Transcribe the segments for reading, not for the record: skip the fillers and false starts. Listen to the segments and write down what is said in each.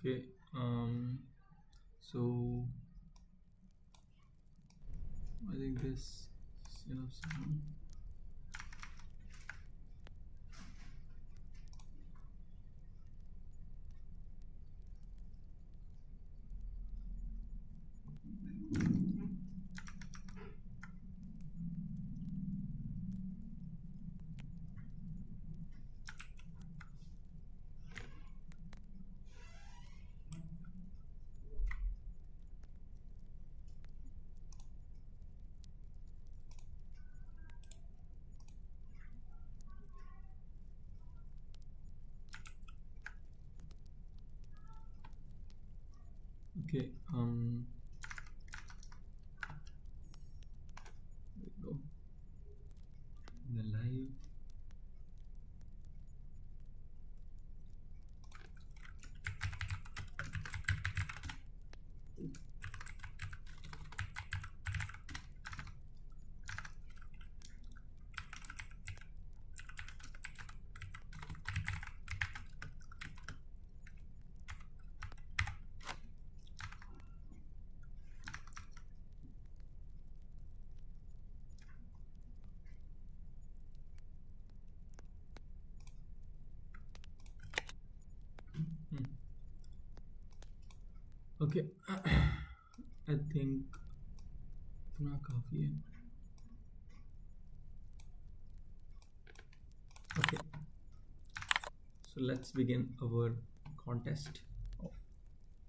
Okay, so I think this is enough sound. Okay, there we go. The live. Okay, I think इतना काफी है. Okay, so let's begin our contest of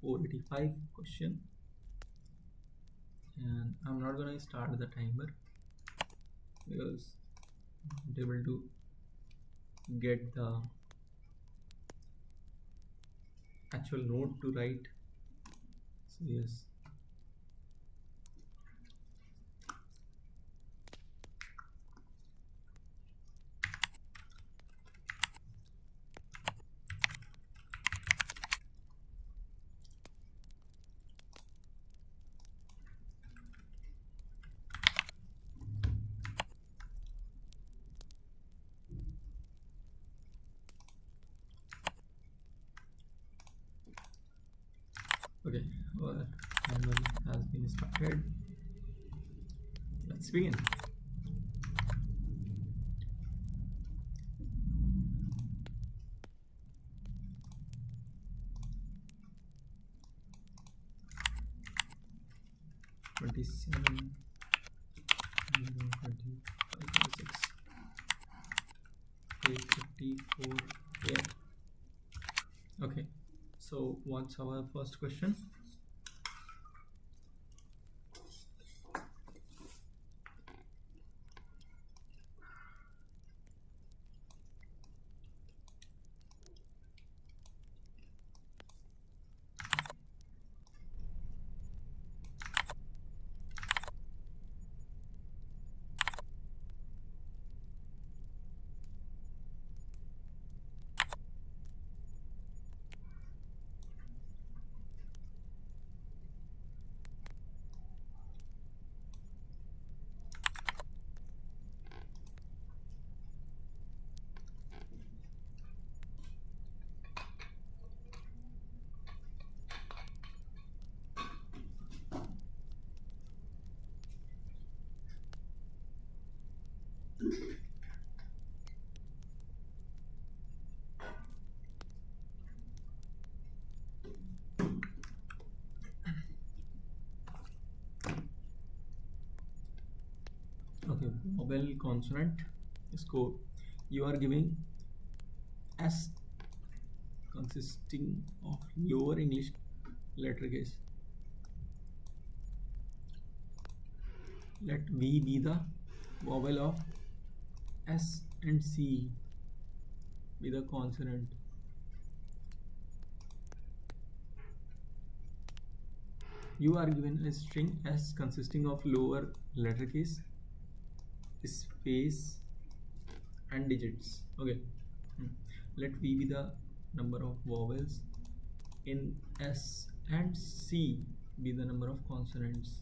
485 question, and I'm not gonna start the timer because I'm not able to get the actual note to write. So yes. Okay, our timer has been started. Let's begin. Twenty-seven, 25, 26, 8:54 a.m. Okay, so what's our first question? Okay, vowel consonant score. You are giving S consisting of lower English letter case. Let V be the vowel of S and C be the consonant. You are given a string S consisting of lower letter case, space and digits. Okay, let V be the number of vowels in S and C be the number of consonants.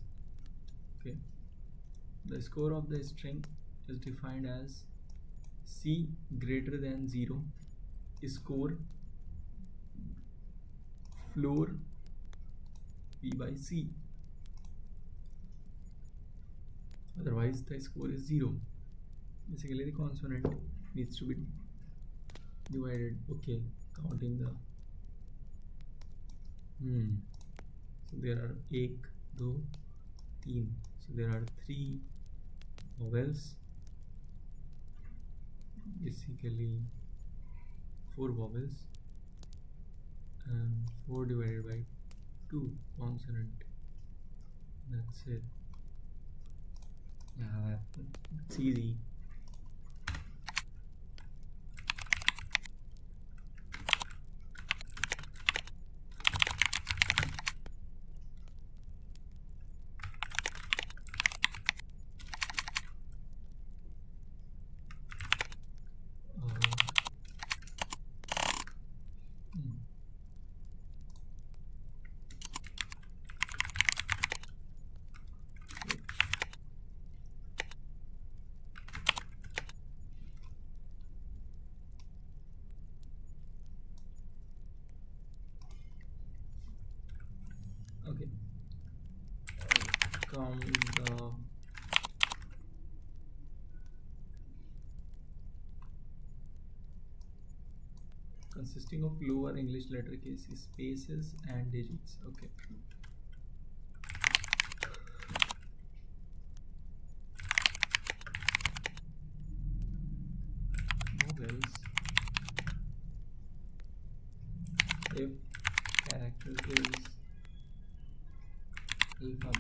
Okay, the score of the string is defined as C greater than 0 score floor b by c, otherwise the score is 0. Basically the consonant needs to be divided. Okay, counting the so there are ek, do, teen, so there are 3 vowels, basically 4 vowels, and 4 divided by 2 consonant. That's it. Yeah, it's easy. Okay, count the consisting of lower English letter case, spaces and digits. Okay, vowels, if character is alphabet,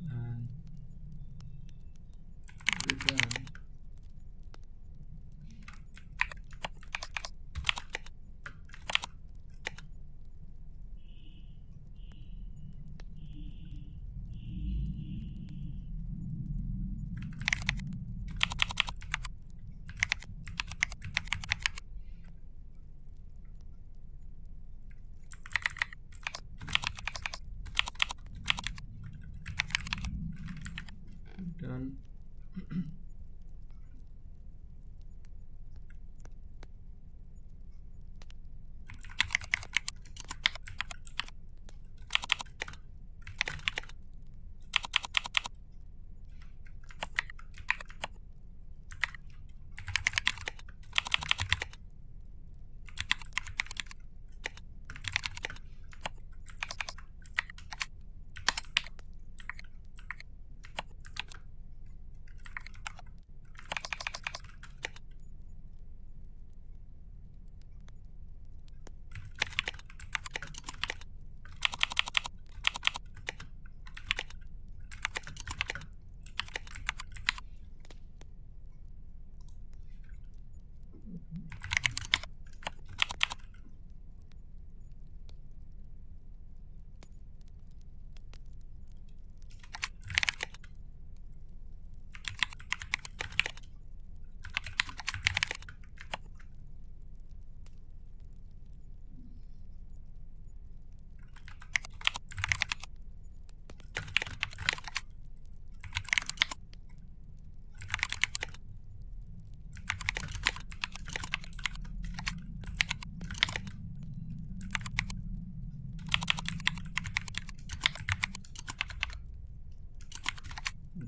and return return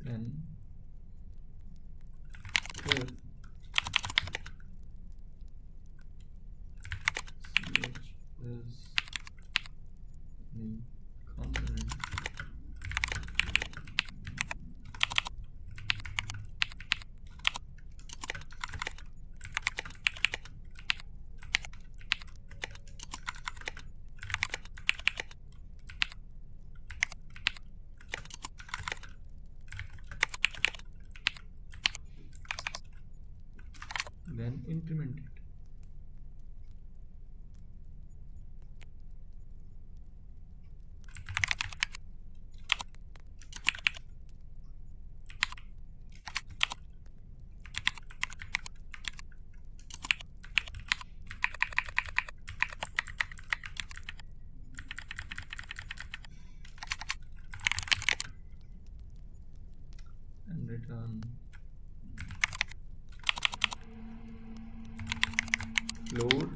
then if ch is a consonant, then increment it. And return floor.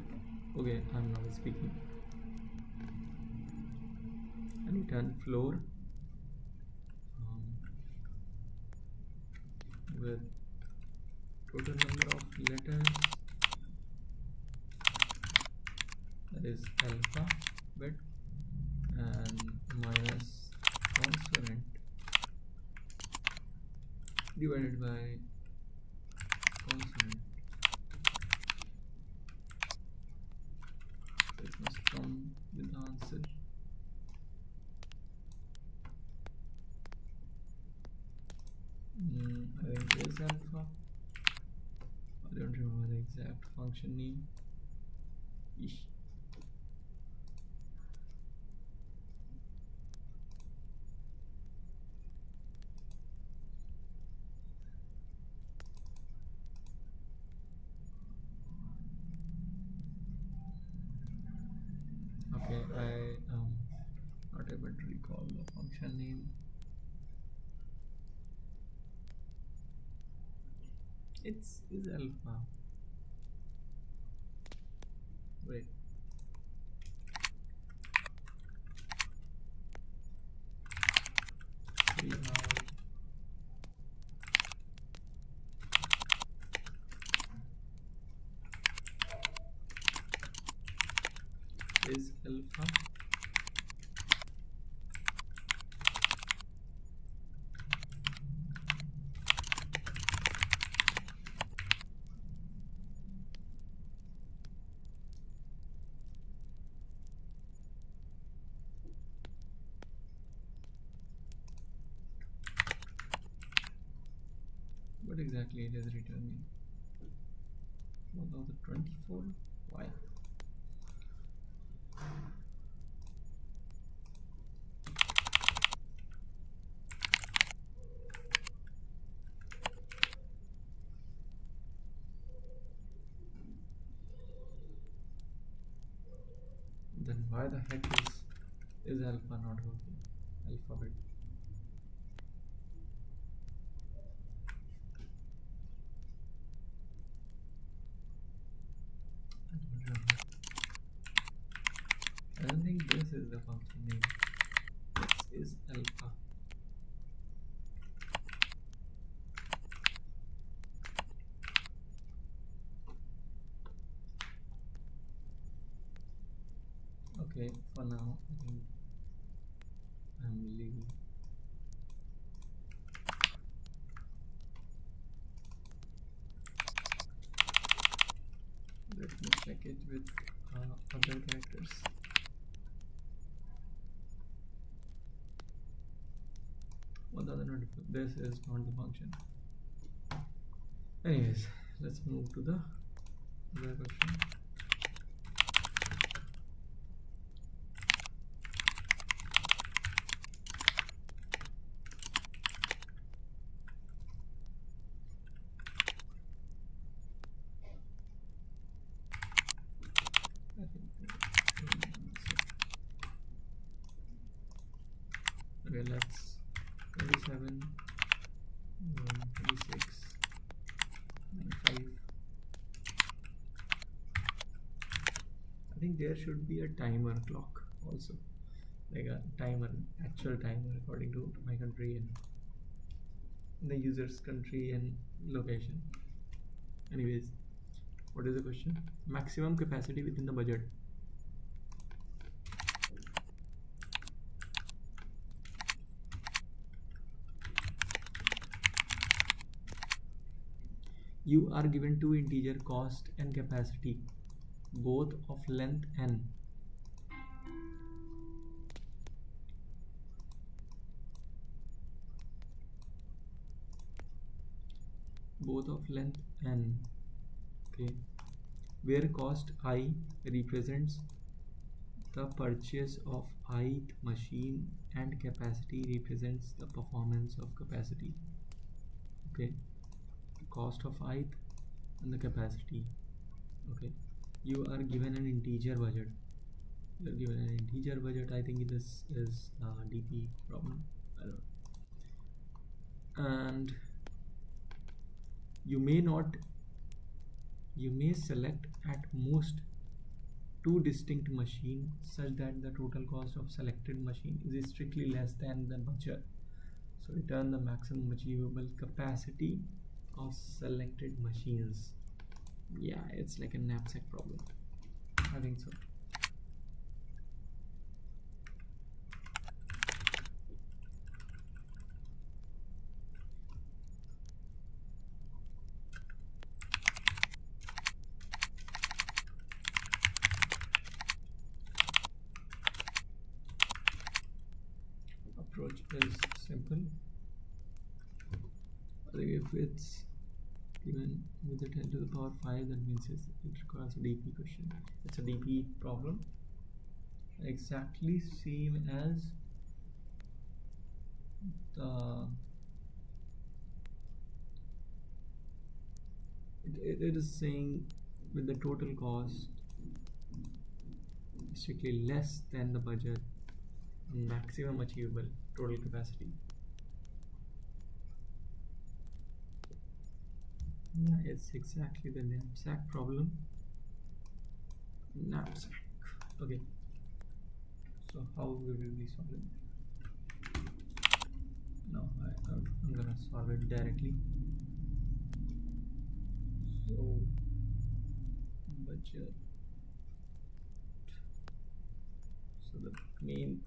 Okay, I'm now speaking. And return floor with total number of letters, that is alpha bit, and minus consonant divided by consonant. So it must come with the answer. I think it is alpha. I don't remember the exact function name. Ish. Okay, I am not able to recall the function name. It's is alpha. Wait. We have is alpha. What exactly it is returning? 1024? Why? Then why the heck is alpha not working? Alphabet. I don't think this is the function name. This is alpha. Okay, for now I think I'm leaving. Let me check it with other characters. This is not the function. Anyways, let's move to the other question. Okay, let's 27, 26, 95. I think there should be a timer clock also, like a timer, actual timer according to my country and the user's country and location. Anyways, what is the question? Maximum capacity within the budget. You are given two integer cost and capacity, both of length n. Both of length n. Okay. Where cost I represents the purchase of ith machine and capacity represents the performance of capacity. Okay. Cost of ith and the capacity. Okay, you are given an integer budget. You are given an integer budget. I think this is DP problem. I don't know. And you may select at most two distinct machines such that the total cost of selected machine is strictly less than the budget. So return the maximum achievable capacity of selected machines. Yeah, it's like a knapsack problem. I think so. Approach is simple. I think if it's given with the 10 to the power 5, that means it requires a DP question. It's a DP problem, exactly same as the it is saying with the total cost strictly less than the budget, maximum achievable total capacity. Yeah, it's exactly the knapsack problem. Knapsack. Okay. So how we will be solving? No, I'm gonna solve it directly. So budget. So the main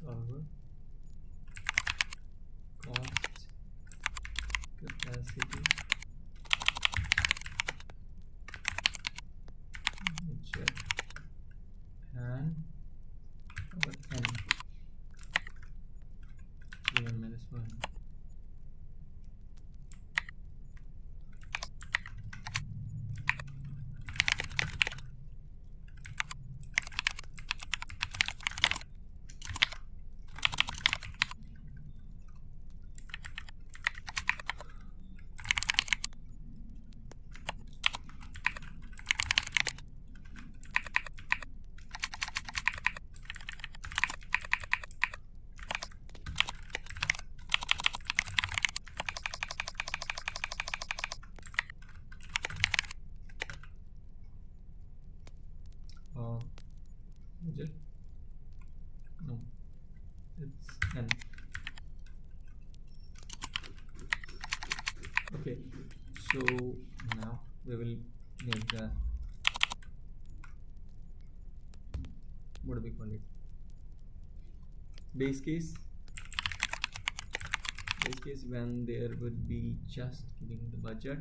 solver cost capacity budget and our n given minus 1. Budget? No, it's n. Okay, so now we will make the, what do we call it, base case. Base case when there would be just giving the budget.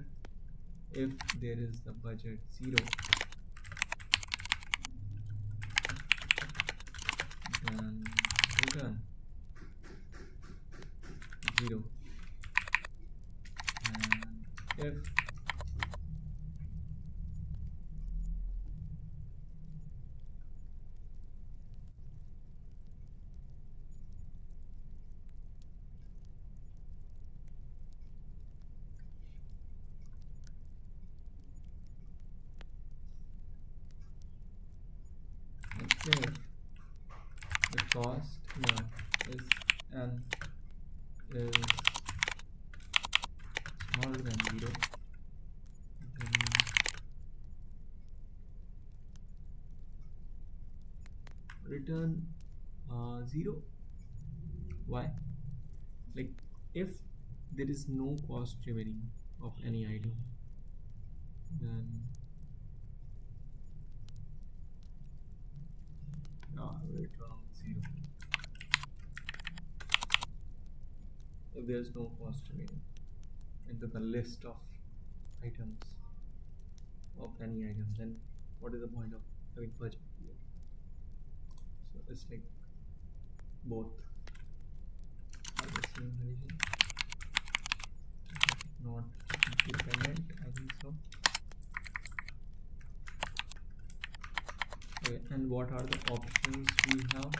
If there is the budget 0, then return 0. And if the cost is n is smaller than 0, then return 0. Why? Like if there is no cost remaining of any item, then return 0. If there is no cost remaining into the list of items of any item, then what is the point of having budget here? So it's like both are the same relation, not dependent, I think so. Okay, and what are the options we have?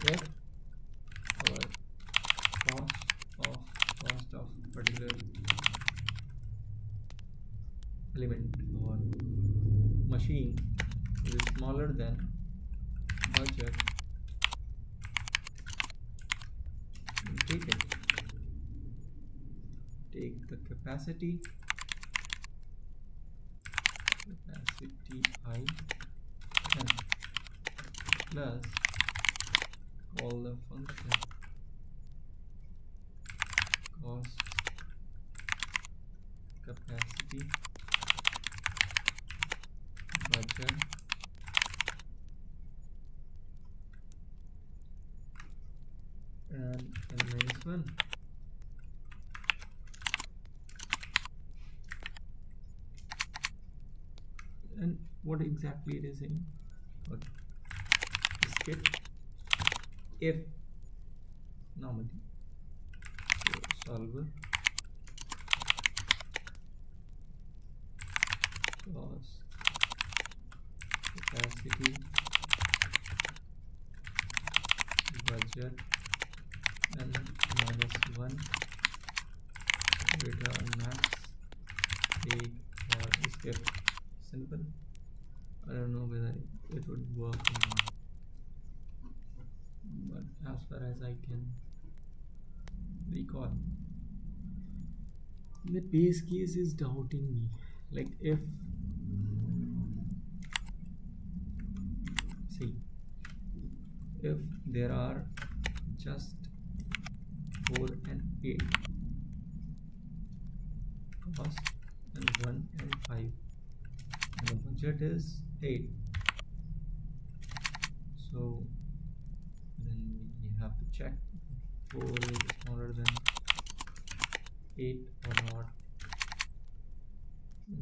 If our cost of particular element or machine is smaller than budget, take it. take the capacity I and plus call the function cost capacity budget and n-1. And what exactly it is saying? Okay. Skip if normally solver cost capacity budget and -1 return max take or skip. Simple. I don't know whether it would work or not, but as far as I can recall, the base case is doubting me. Like if see, if there are just 4 and 8 cost and 1 and 5 and the budget is 8, so then we have to check 4 is smaller than 8 or not.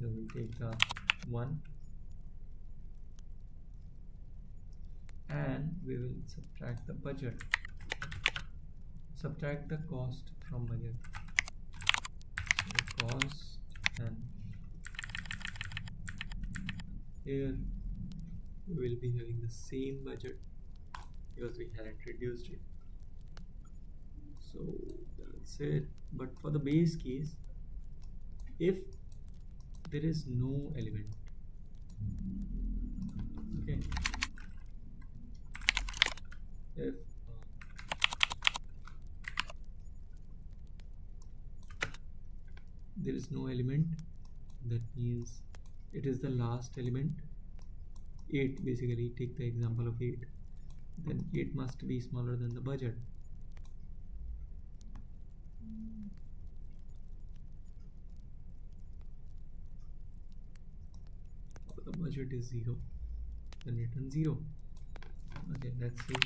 So we take the 1 and we will subtract the budget, subtract the cost from budget. So cost, and here we will be having the same budget because we hadn't reduced it. So that's it. But for the base case, if there is no element, okay, if there is no element, that means it is the last element, 8 basically. Take the example of 8, then 8 must be smaller than the budget. The budget is 0, then return 0. Okay, let's see.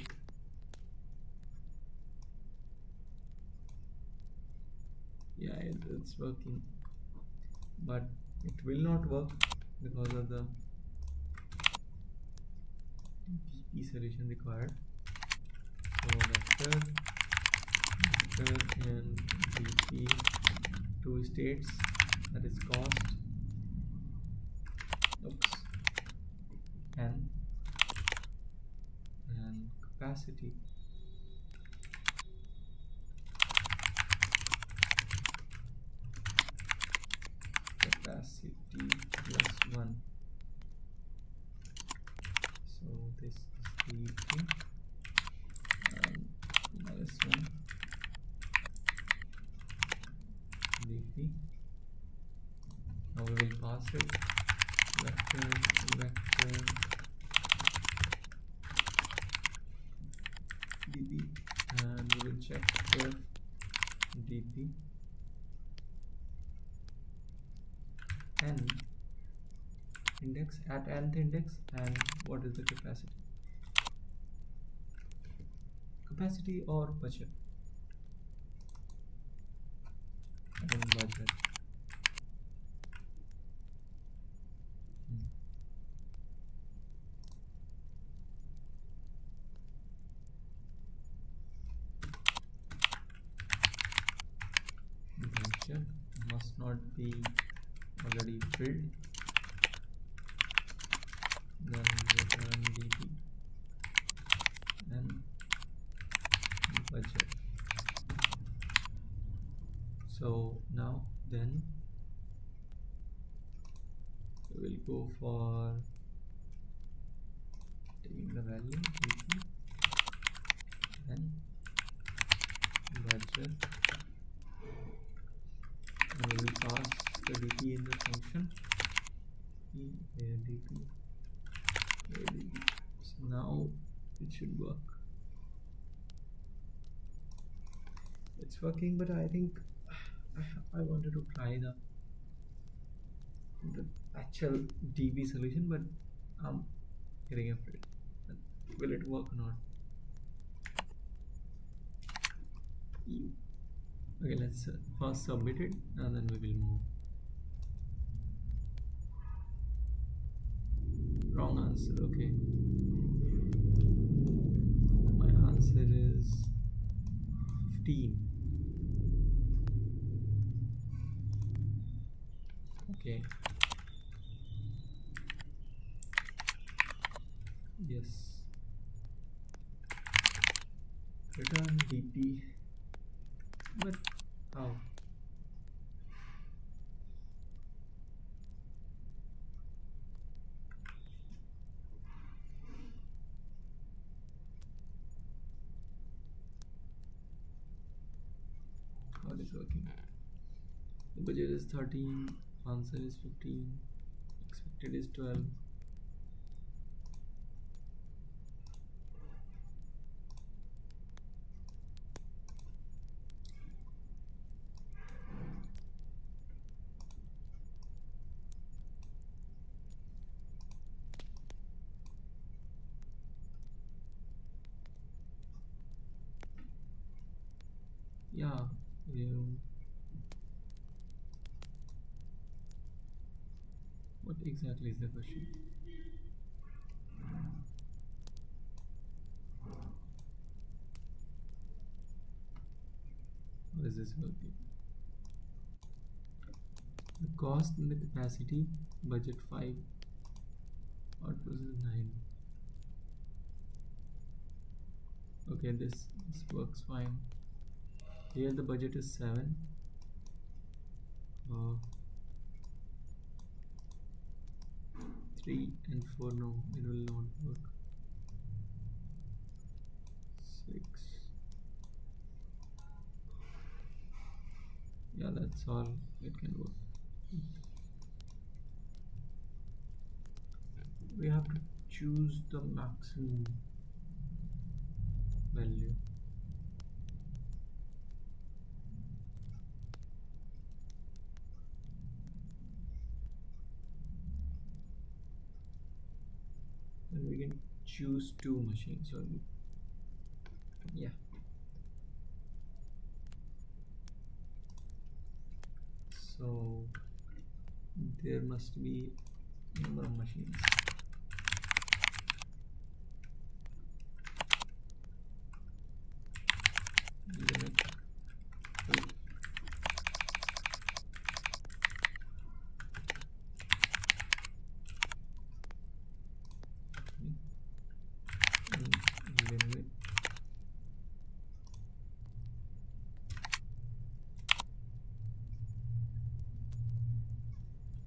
Yeah, it's working, but it will not work because of the BP solution required. So vector and BP, 2 states, that is cost, and capacity. Capacity plus 1. So this is the thing, and -1 BP. Now we will pass it vector db, and we will check if db n index at nth index, and what is the capacity or budget, and budget. Budget must not be already filled, then return db and budget. So now then we will go for taking the value db and budget Now it should work. It's working, but I think I wanted to try the actual DB solution, but I'm getting afraid. Will it work or not? Okay, let's first submit it and then we will move. Wrong answer. Okay, my answer is 15. Okay, yes, return DP, but how? How it is working? The budget is 13, answer is 15, expected is 12. Yeah, what exactly is the question? How is this working? The cost and the capacity, budget 5, output is 9. Okay, this works fine. Here the budget is 7. 3 and 4, no, it will not work. 6. Yeah, that's all it can work. We have to choose the maximum value. And we can choose 2 machines only. Yeah. So there must be number of machines. Limit limit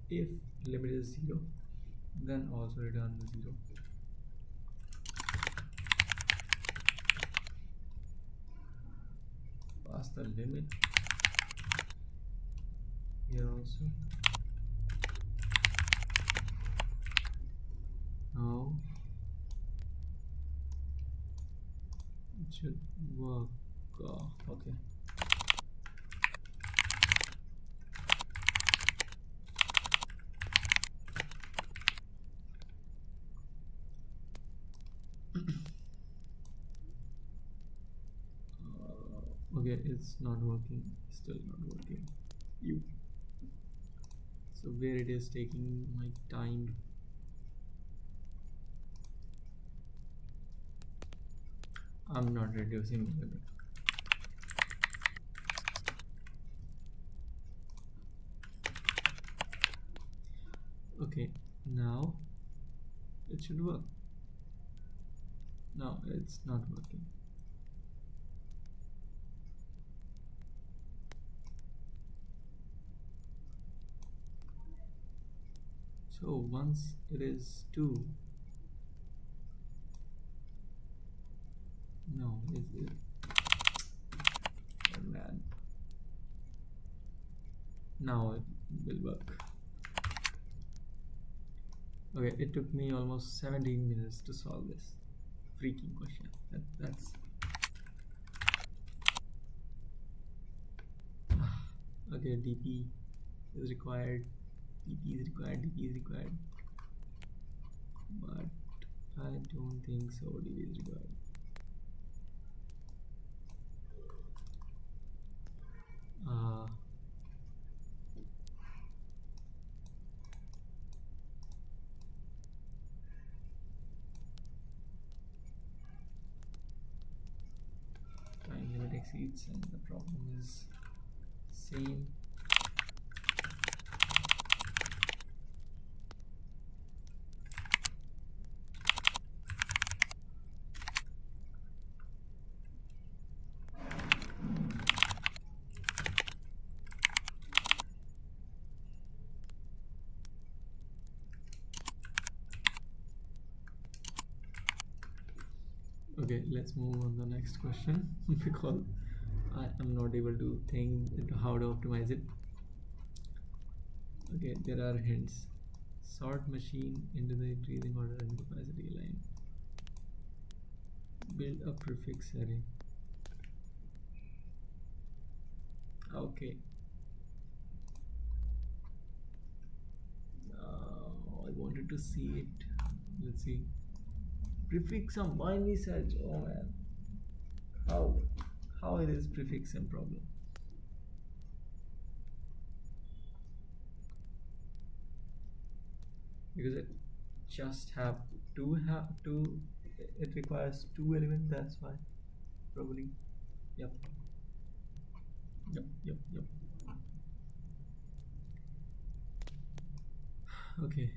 if limit is 0, then also return the 0. Pass the limit here also. Now it should work. Okay. Okay, it's not working. Still not working. So where it is taking my time. I'm not reducing the limit. Okay, now it should work. No, it's not working. So once it is 2, no, is it? Oh man. Now it will work. Okay, it took me almost 17 minutes to solve this. freaking question. That's okay. DP is required. DP is required. DP is required. But I don't think so. DP is required. Uh, Time limit exceeds, and the problem is same. Okay, let's move on the next question because I am not able to think into how to optimize it. Okay, there are hints. Sort machine into the increasing order and capacity line. Build a prefix array. Okay. I wanted to see it. Let's see. Prefix and binary search. Oh man. How it is prefix and problem? Because it just have two it requires two elements, that's why probably. Yep. Okay.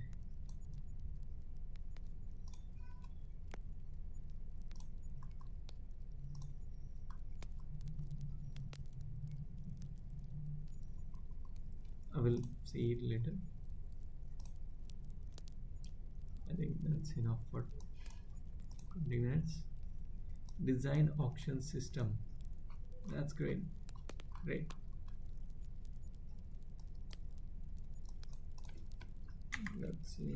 I will see it later. I think that's enough for 20 minutes. Design auction system. That's great. Great. Let's see.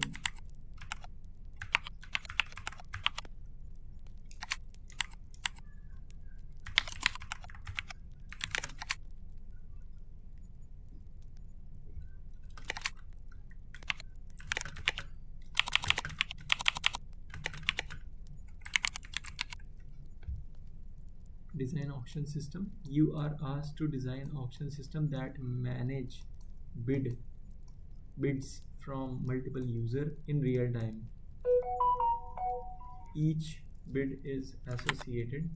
Design auction system. You are asked to design auction system that manage bids from multiple user in real time. Each bid is associated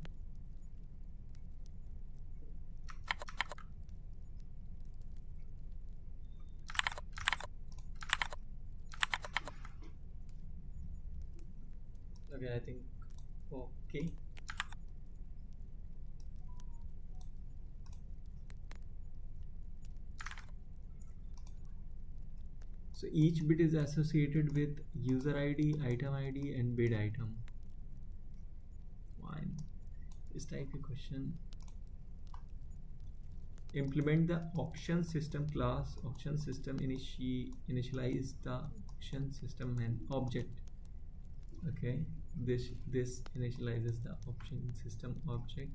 okay, I think okay. So each bid is associated with user ID, item ID, and bid item. Fine. This type of question. Implement the auction system class. Auction system initialize the auction system and object. Okay, this initializes the auction system object.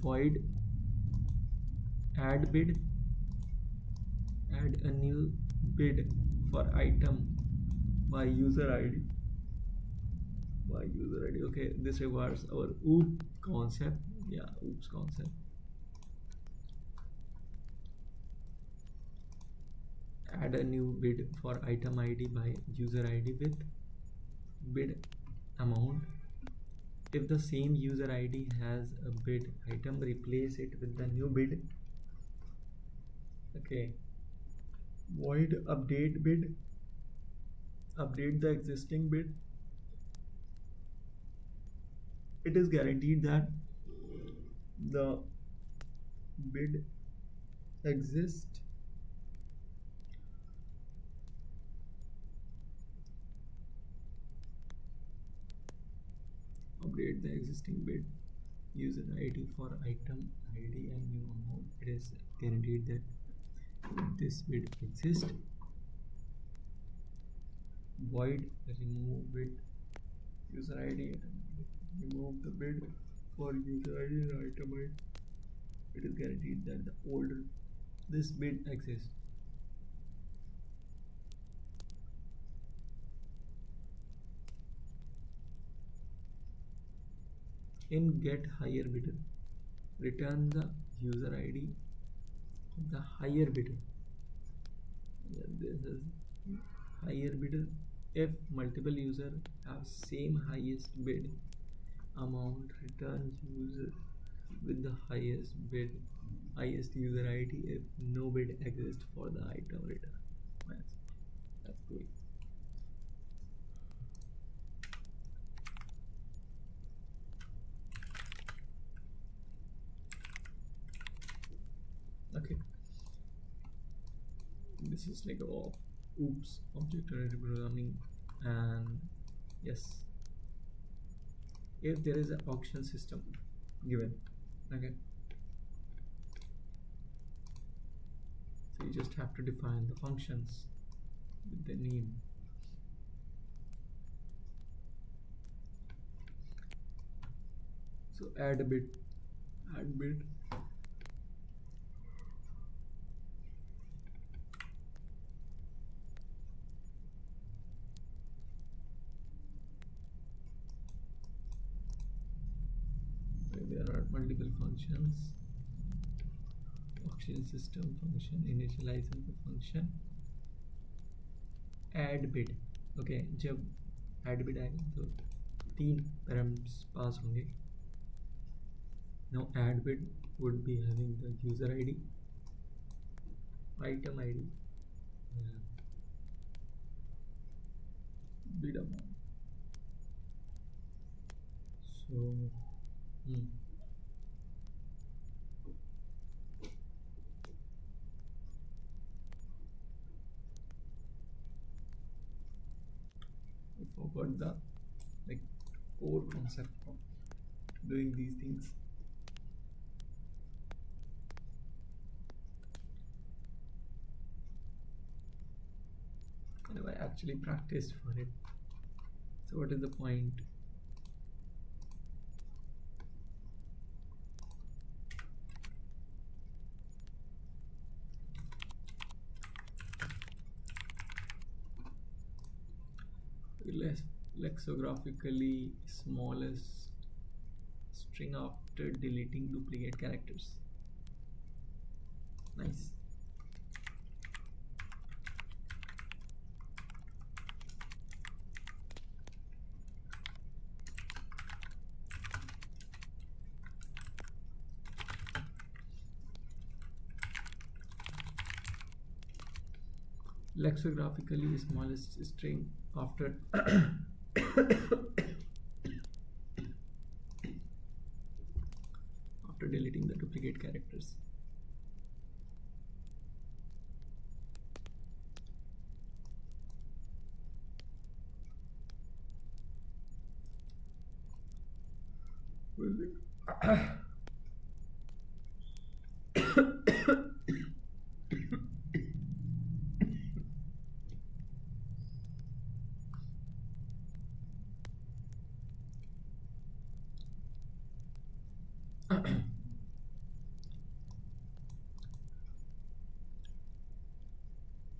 Void add bid. Add a new bid for item by user ID. Okay, this requires our OOP concept. Yeah, OOPS concept. Add a new bid for item ID by user ID with bid amount. If the same user ID has a bid item, replace it with the new bid. Okay. Void update bid. Update the existing bid. It is guaranteed that the bid exists. Update the existing bid. User ID for item ID and new amount. It is guaranteed that this bid exists. void remove bid user id, remove the bid for user id and item id. It is guaranteed that the older this bid exists. In get higher bidder, return the user id of the higher bidder. This is higher bidder. If multiple users have same highest bid amount, return user with the highest bid, highest user id if no bid exists for the item return. That's cool. Okay, this is like oops, object-oriented programming. And yes, if there is an auction system given, okay, so you just have to define the functions with the name. So add bid. There are multiple functions. Auction system function, initializing the function, add bid. Okay, जब add bid आएगा तो 3 parameters pass होंगे. Now add bid would be having the user id, item id, and bid amount. So I forgot the core concept of doing these things. And I actually practiced for it. So what is the point? Lexicographically smallest string after deleting duplicate characters. Nice. Lexicographically smallest string after after deleting the duplicate characters.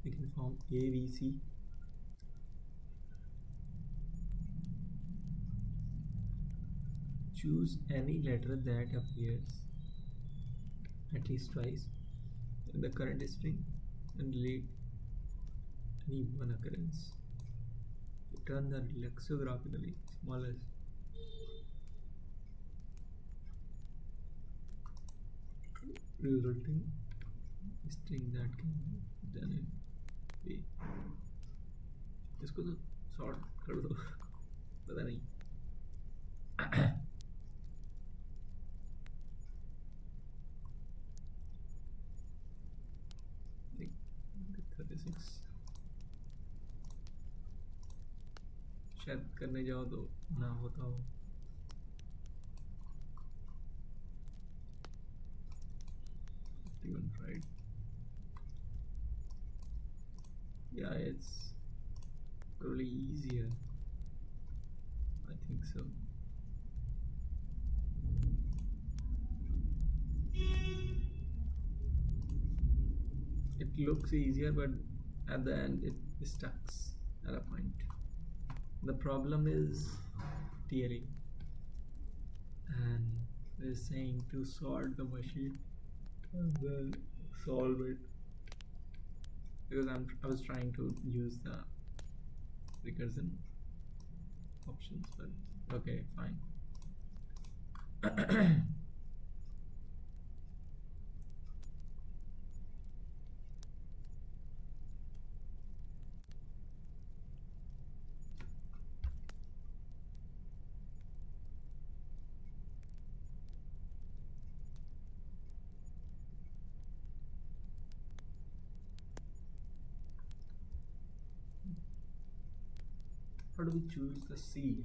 We can form ABC. Choose any letter that appears at least twice in the current string and delete any one occurrence. Return the lexicographically smallest resulting string that can be done in A. इसको तो sort कर दो, पता नहीं. 36 शायद करने जाओ तो ना होता हो. Even tried. Yeah, it's probably easier. I think so. It looks easier, but at the end it stucks at a point. The problem is theory, and they're saying to sort the machine and then solve it, because I was trying to use the recursion options, but okay, fine. How do we choose the C?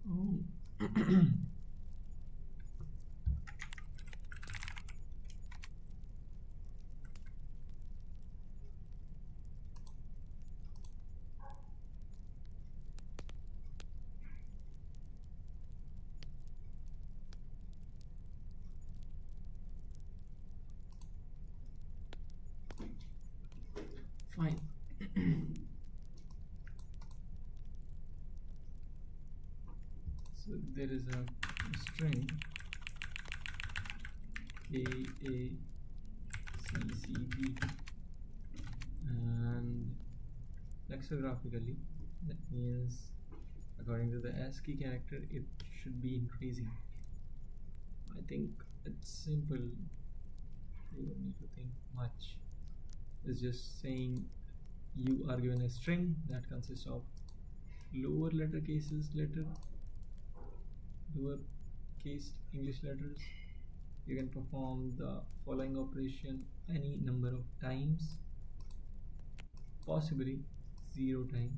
Oh. Fine. So there is a string A C C B, and lexicographically that means according to the ASCII character it should be increasing. I think it's simple, you don't need to think much. It's just saying you are given a string that consists of lower case English letters. You can perform the following operation any number of times, possibly 0 time.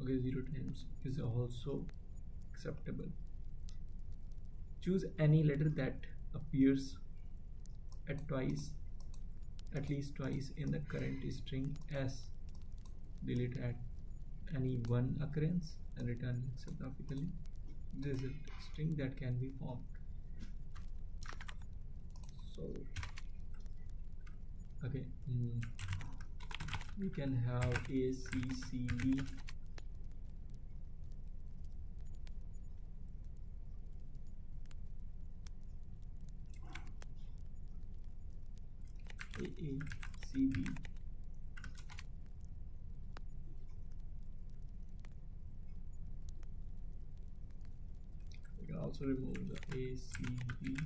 Okay, 0 times is also acceptable. Choose any letter that appears at least twice in the current string S. Delete at any one occurrence and return lexicographically result string that can be formed. So okay, we can have A C C B. A C B. We can also remove the A C B.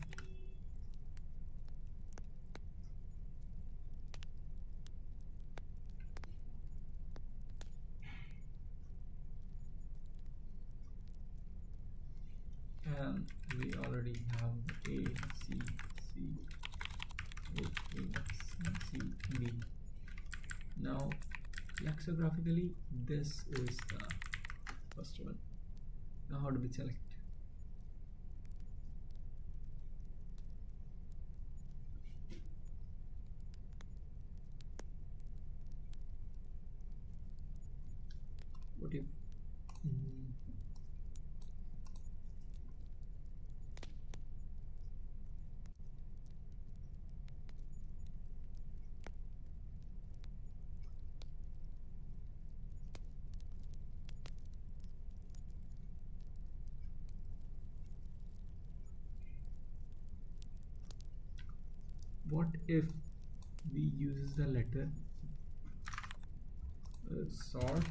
And we already have A C C A C B. Now lexicographically this is the first one. Now how do we select? What if we use the letter sort,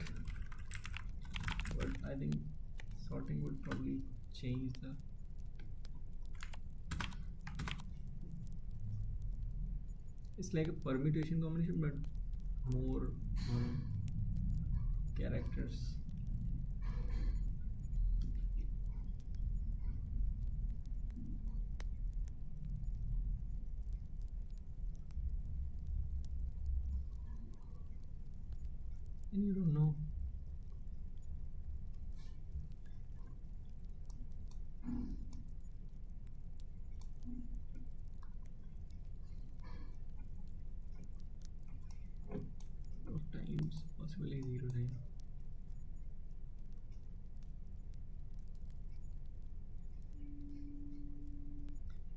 but I think sorting would probably change the it's like a permutation combination but more characters. and you don't know. Of times, possibly 0 time.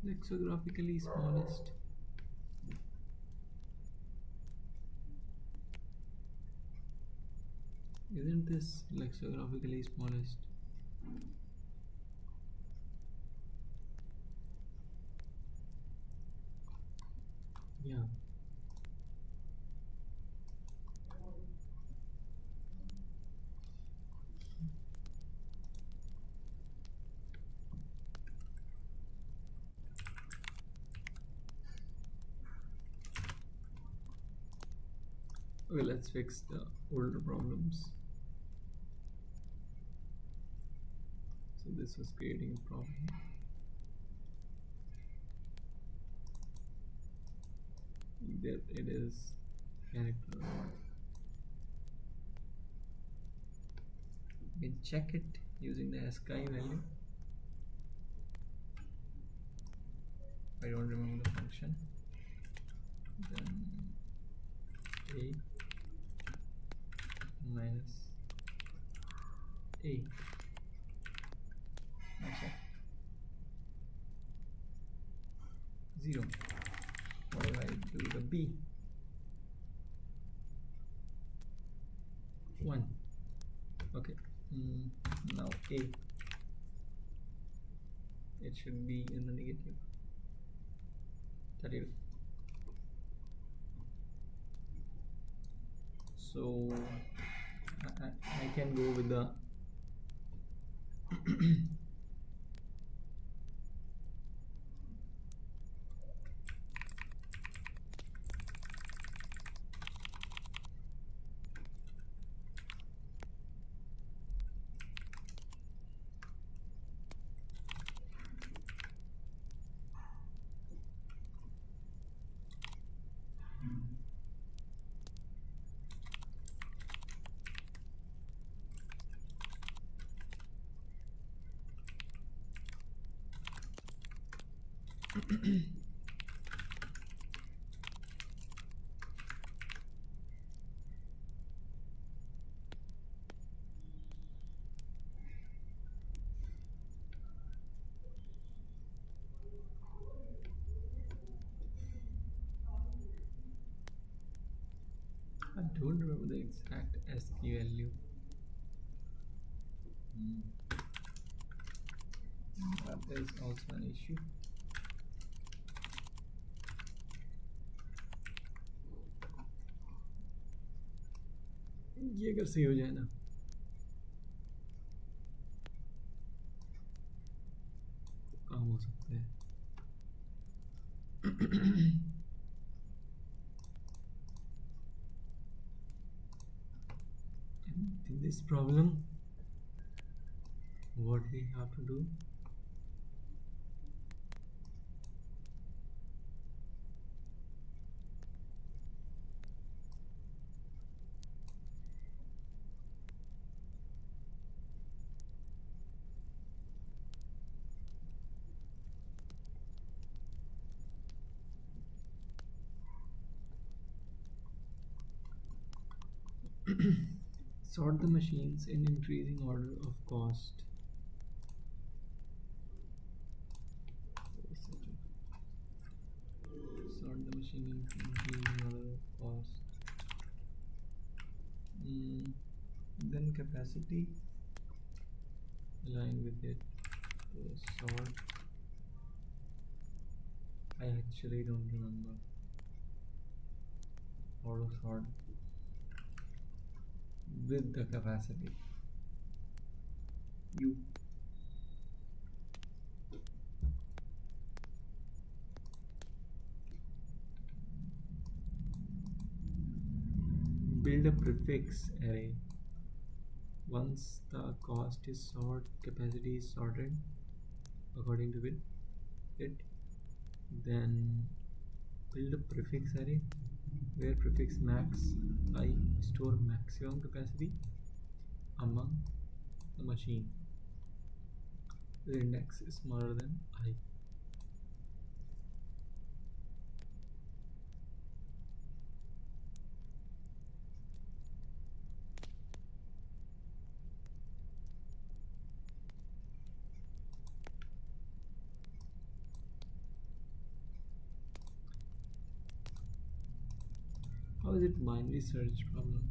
Lexicographically smallest. Isn't this lexicographically smallest? Yeah. Okay, let's fix the older problems. So this was creating a problem. Either it is character or not. You can check it using the ascii value. I don't remember the function. Then a minus a. Okay. 0. What if I do the b? 1. Okay. Now a. It should be in the negative. 32. So I can go with the I don't remember the exact ASCII value. That is also an issue. ये अगर सही हो जाए ना तो काम हो सकता है. In this problem, what we have to do, sort the machines in increasing order of cost. Sort the machine in increasing order of cost. Then capacity align with it. Sort. I actually don't remember how to sort with the capacity. You build a prefix array. Once the cost is sorted, capacity is sorted according to it, then build a prefix array where prefix max I store maximum capacity among the machine. The index is smaller than I. How is it binary search problem?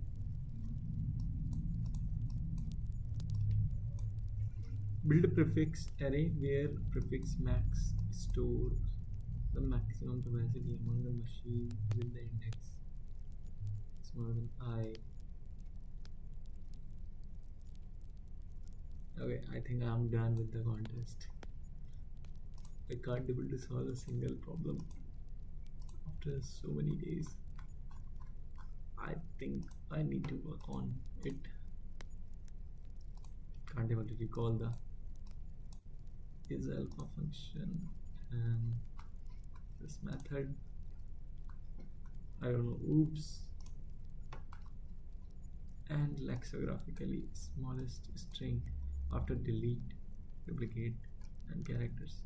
Build a prefix array where prefix max stores the maximum capacity among the machine with the index smaller than I. Okay, I think I'm done with the contest. I can't able to solve a single problem after so many days. I think I need to work on it. Can't able to recall the is alpha function and this method. I don't know. Oops. And lexicographically smallest string after delete, duplicate, and characters.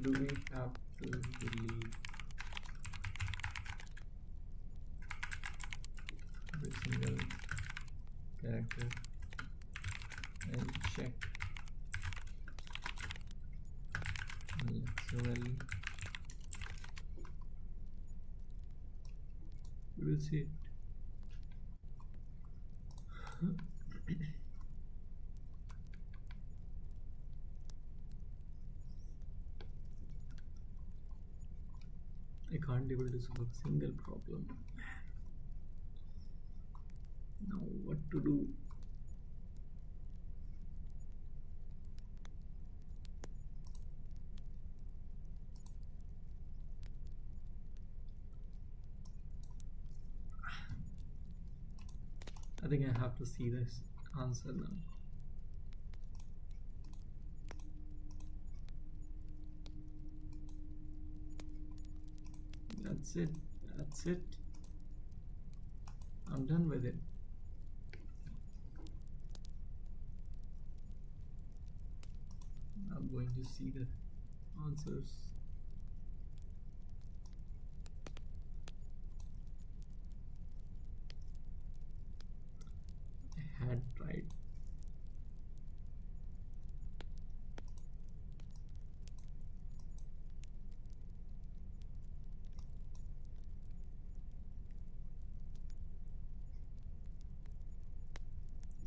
Do we have to delete every single character and check Alexa value? We will see it. I can't able to solve a single problem. Now what to do? I think I have to see this answer now. That's it. That's it. I'm done with it. I'm going to see the answers. I had tried.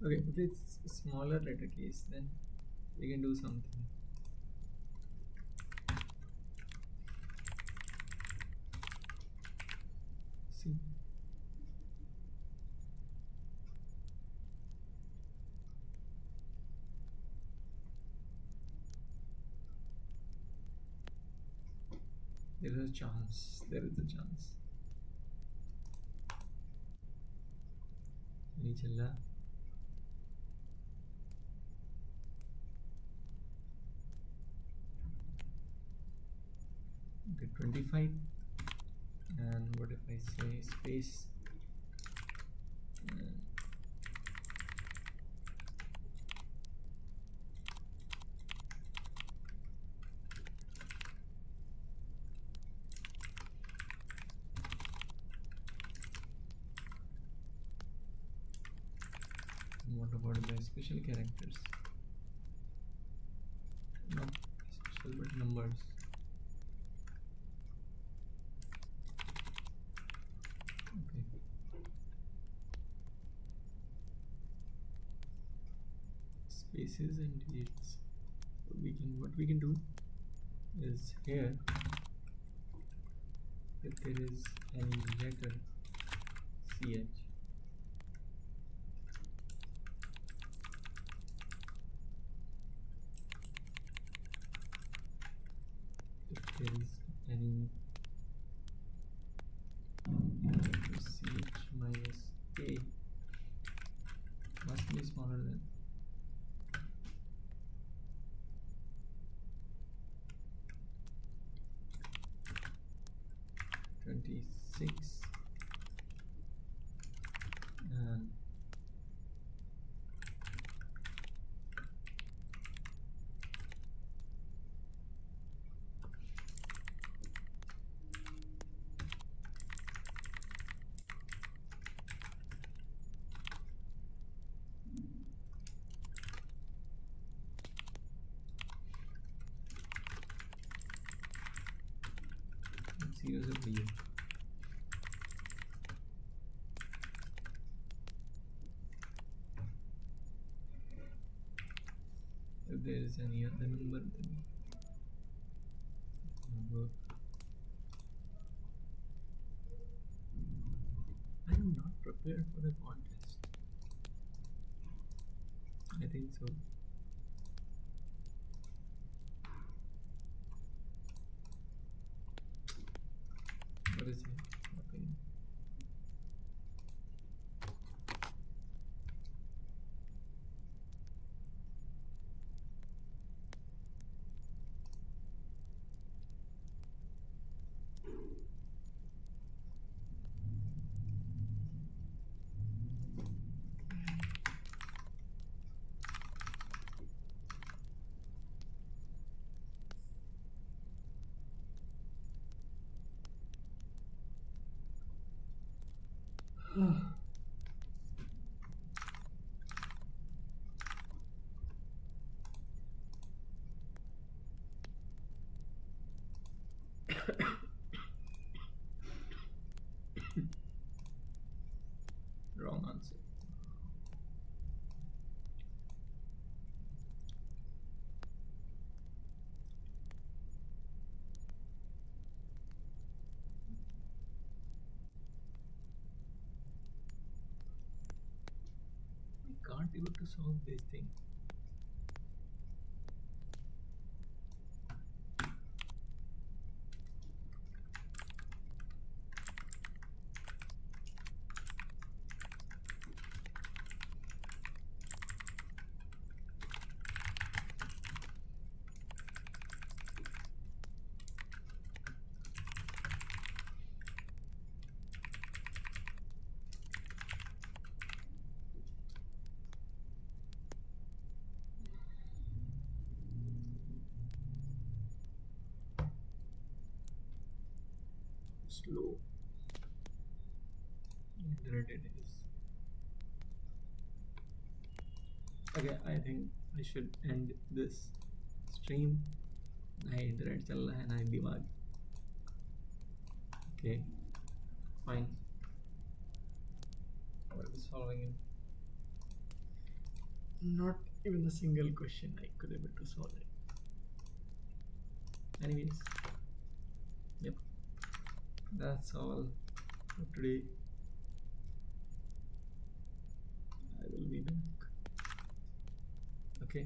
Okay, if it's a smaller letter case, then we can do something. See. There is a chance. There is a chance. नहीं चल रहा. Okay, 25. And what if I say space? special characters, not special but numbers. Okay. Spaces and digits. What we can do is here, if there is any letter ch, if there is any ch minus a, must be smaller than 26 and zeros over here. If there is any other number, then it will work. I am not prepared for the contest. I think so. What is it happening? Wrong answer. I can't able to solve this thing. Slow internet it is. Okay, I think I should end this stream. ना internet चल रहा है ना दिमाग. Okay, fine. I will be solving it. Not even a single question I could able to solve it. Anyways, yep, that's all for today. I will be back. Okay.